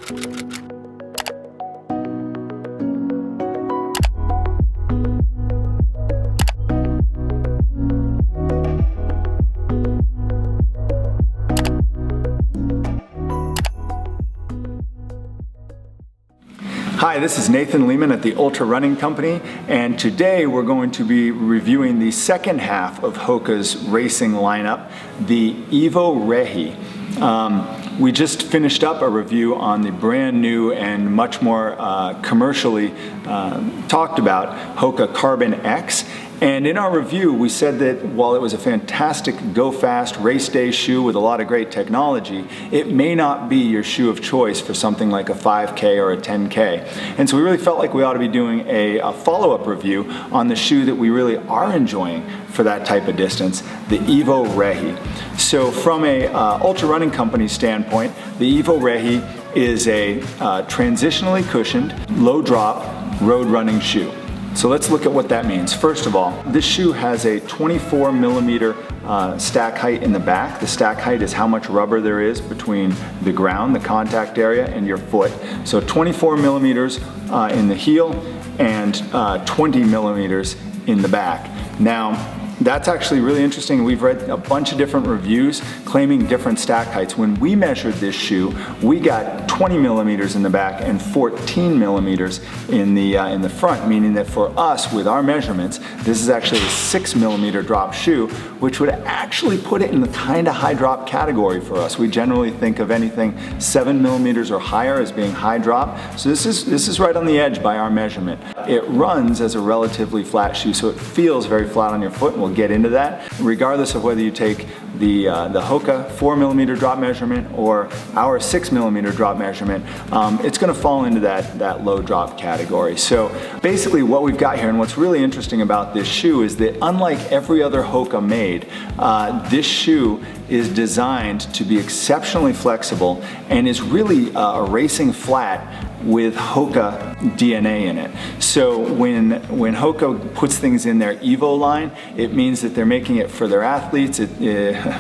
Hi, this is Nathan Lehman at the Ultra Running Company, and today we're going to be reviewing the second half of Hoka's racing lineup, the EVO Rehi. We just finished up a review on the brand new and much more commercially talked about Hoka Carbon X. And in our review, we said that while it was a fantastic go fast race day shoe with a lot of great technology, it may not be your shoe of choice for something like a 5K or a 10K. And so we really felt like we ought to be doing a follow-up review on the shoe that we really are enjoying for that type of distance, the EVO Rehi. So from a Ultra Running Company standpoint, the EVO Rehi is a transitionally cushioned, low drop road running shoe. So let's look at what that means. First of all, this shoe has a 24 millimeter stack height in the back. The stack height is how much rubber there is between the ground, the contact area, and your foot. So 24 millimeters in the heel and 20 millimeters in the back. Now, that's actually really interesting. We've read a bunch of different reviews claiming different stack heights. When we measured this shoe, we got 20 millimeters in the back and 14 millimeters in the front, meaning that for us, with our measurements, this is actually a 6 millimeter drop shoe, which would actually put it in the kind of high drop category for us. We generally think of anything 7 millimeters or higher as being high drop. So this is right on the edge by our measurement. It runs as a relatively flat shoe, so it feels very flat on your foot. We'll get into that. Regardless of whether you take the Hoka 4 millimeter drop measurement or our 6 millimeter drop measurement, it's going to fall into that low drop category. So basically what we've got here, and what's really interesting about this shoe, is that unlike every other Hoka made, this shoe is designed to be exceptionally flexible and is really a racing flat with Hoka DNA in it. So when Hoka puts things in their EVO line, it means that they're making it for their athletes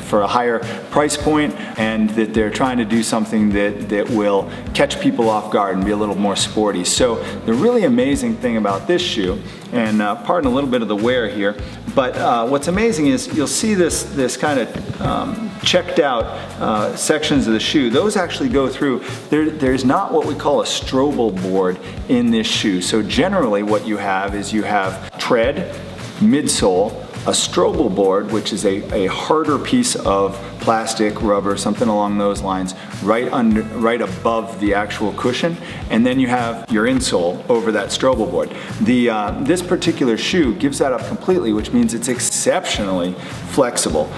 for a higher price point, and that they're trying to do something that will catch people off guard and be a little more sporty. So the really amazing thing about this shoe, and pardon a little bit of the wear here, but what's amazing is you'll see this kind of checked out sections of the shoe. Those actually go through. There's not what we call a strobel board in this shoe. So generally what you have is you have tread, midsole, a strobel board, which is a harder piece of plastic, rubber, something along those lines, right above the actual cushion, and then you have your insole over that strobel board. This particular shoe gives that up completely, which means it's exceptionally flexible.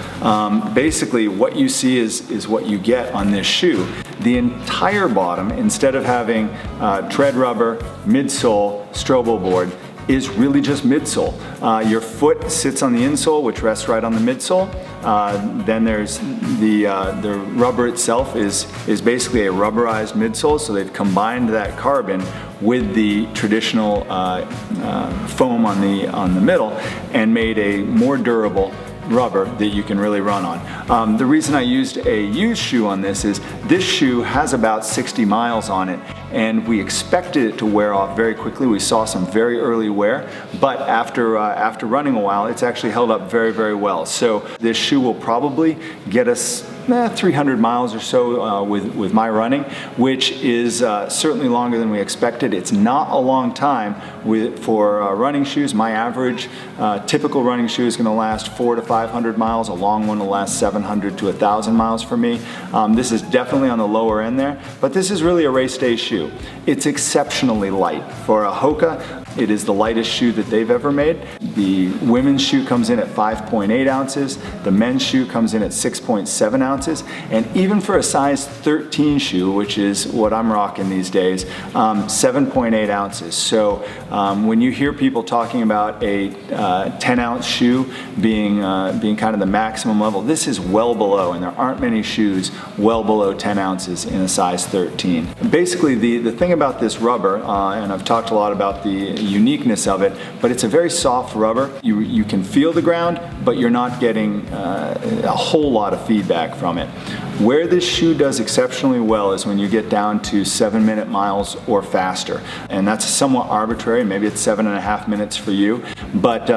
Basically, what you see is what you get on this shoe. The entire bottom, instead of having tread rubber, midsole, strobel board, is really just midsole. Your foot sits on the insole, which rests right on the midsole. Then there's the rubber itself is basically a rubberized midsole, so they've combined that carbon with the traditional foam on the middle and made a more durable rubber that you can really run on. The reason I used a used shoe on this is this shoe has about 60 miles on it, and we expected it to wear off very quickly. We saw some very early wear, but after running a while, it's actually held up very, very well. So this shoe will probably get us 300 miles or so with my running, which is certainly longer than we expected. It's not a long time for running shoes. My average typical running shoe is going to last 400 to 500 miles. A long one will last 700 to 1,000 miles for me. This is definitely on the lower end there, but this is really a race day shoe. It's exceptionally light. For a Hoka, it is the lightest shoe that they've ever made. The women's shoe comes in at 5.8 ounces. The men's shoe comes in at 6.7 ounces. And even for a size 13 shoe, which is what I'm rocking these days, 7.8 ounces. So when you hear people talking about a 10-ounce shoe being kind of the maximum level, this is well below, and there aren't many shoes well below 10 ounces in a size 13. Basically, the thing about this rubber, and I've talked a lot about the uniqueness of it, but it's a very soft rubber. You can feel the ground, but you're not getting a whole lot of feedback from it. Where this shoe does exceptionally well is when you get down to 7-minute miles or faster. And that's somewhat arbitrary, maybe it's 7.5 minutes for you. But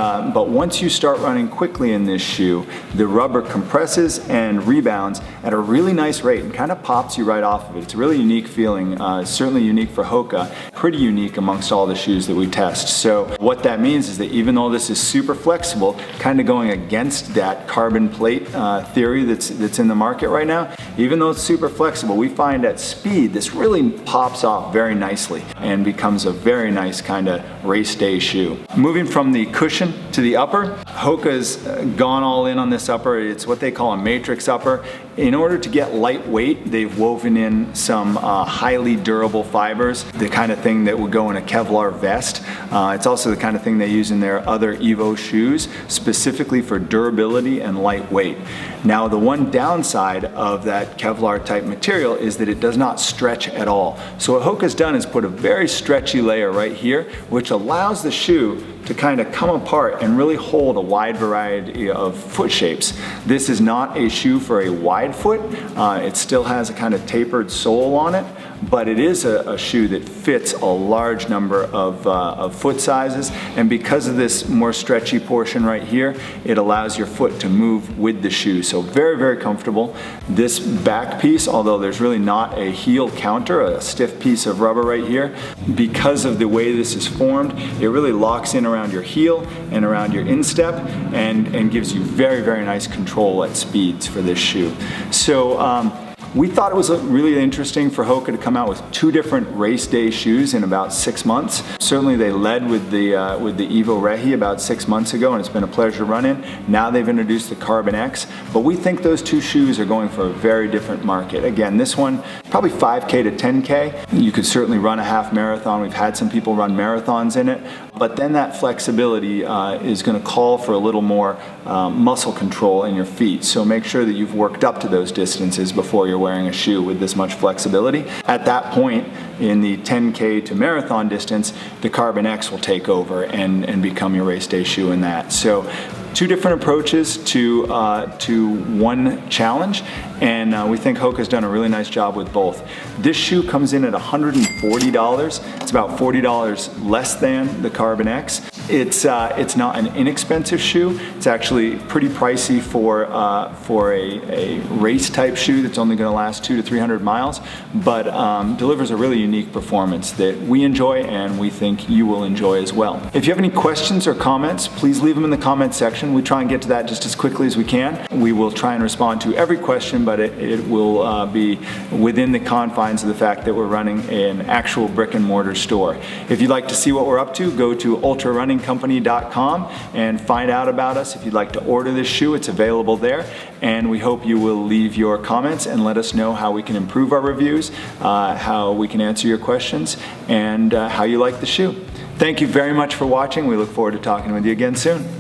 once you start running quickly in this shoe, the rubber compresses and rebounds at a really nice rate and kind of pops you right off of it. It's a really unique feeling, certainly unique for Hoka, pretty unique amongst all the shoes that we test. So what that means is that even though this is super flexible, kind of going against that carbon plate theory that's in the market right now, even though it's super flexible, we find at speed this really pops off very nicely and becomes a very nice kind of race day shoe. Moving from the cushion to the upper, Hoka's gone all in on this upper. It's what they call a matrix upper. In order to get lightweight, they've woven in some highly durable fibers, the kind of thing that would go in a Kevlar vest. It's also the kind of thing they use in their other Evo shoes, specifically for durability and lightweight. Now, the one downside of that Kevlar type material is that it does not stretch at all. So what Hoka's done is put a very stretchy layer right here, which allows the shoe to kind of come apart and really hold a wide variety of foot shapes. This is not a shoe for a wide foot. It still has a kind of tapered sole on it, but it is a shoe that fits a large number of foot sizes, and because of this more stretchy portion right here, it allows your foot to move with the shoe. So very, very comfortable. This back piece, although there's really not a heel counter, a stiff piece of rubber right here, because of the way this is formed, it really locks in around your heel and around your instep and gives you very, very nice control at speeds for this shoe. So we thought it was really interesting for Hoka to come out with 2 different race day shoes in about 6 months. Certainly they led with the EVO Rehi about 6 months ago, and it's been a pleasure to run in. Now they've introduced the Carbon X, but we think those 2 shoes are going for a very different market. Again, this one, probably 5K to 10K. You could certainly run a half marathon. We've had some people run marathons in it, but then that flexibility is going to call for a little more muscle control in your feet. So make sure that you've worked up to those distances before you're wearing a shoe with this much flexibility. At that point, in the 10K to marathon distance, the Carbon X will take over and become your race day shoe in that. So 2 different approaches to one challenge, and we think Hoka's done a really nice job with both. This shoe comes in at $140. It's about $40 less than the Carbon X. It's not an inexpensive shoe. It's actually pretty pricey for a race type shoe that's only going to last 200 to 300 miles, but delivers a really unique performance that we enjoy and we think you will enjoy as well. If you have any questions or comments, please leave them in the comments section. We try and get to that just as quickly as we can. We will try and respond to every question, but it will be within the confines of the fact that we're running an actual brick and mortar store. If you'd like to see what we're up to, go to ultrarunningcompany.com and find out about us. If you'd like to order this shoe, it's available there, and we hope you will leave your comments and let us know how we can improve our reviews, how we can answer your questions, and how you like the shoe. Thank you very much for watching. We look forward to talking with you again soon.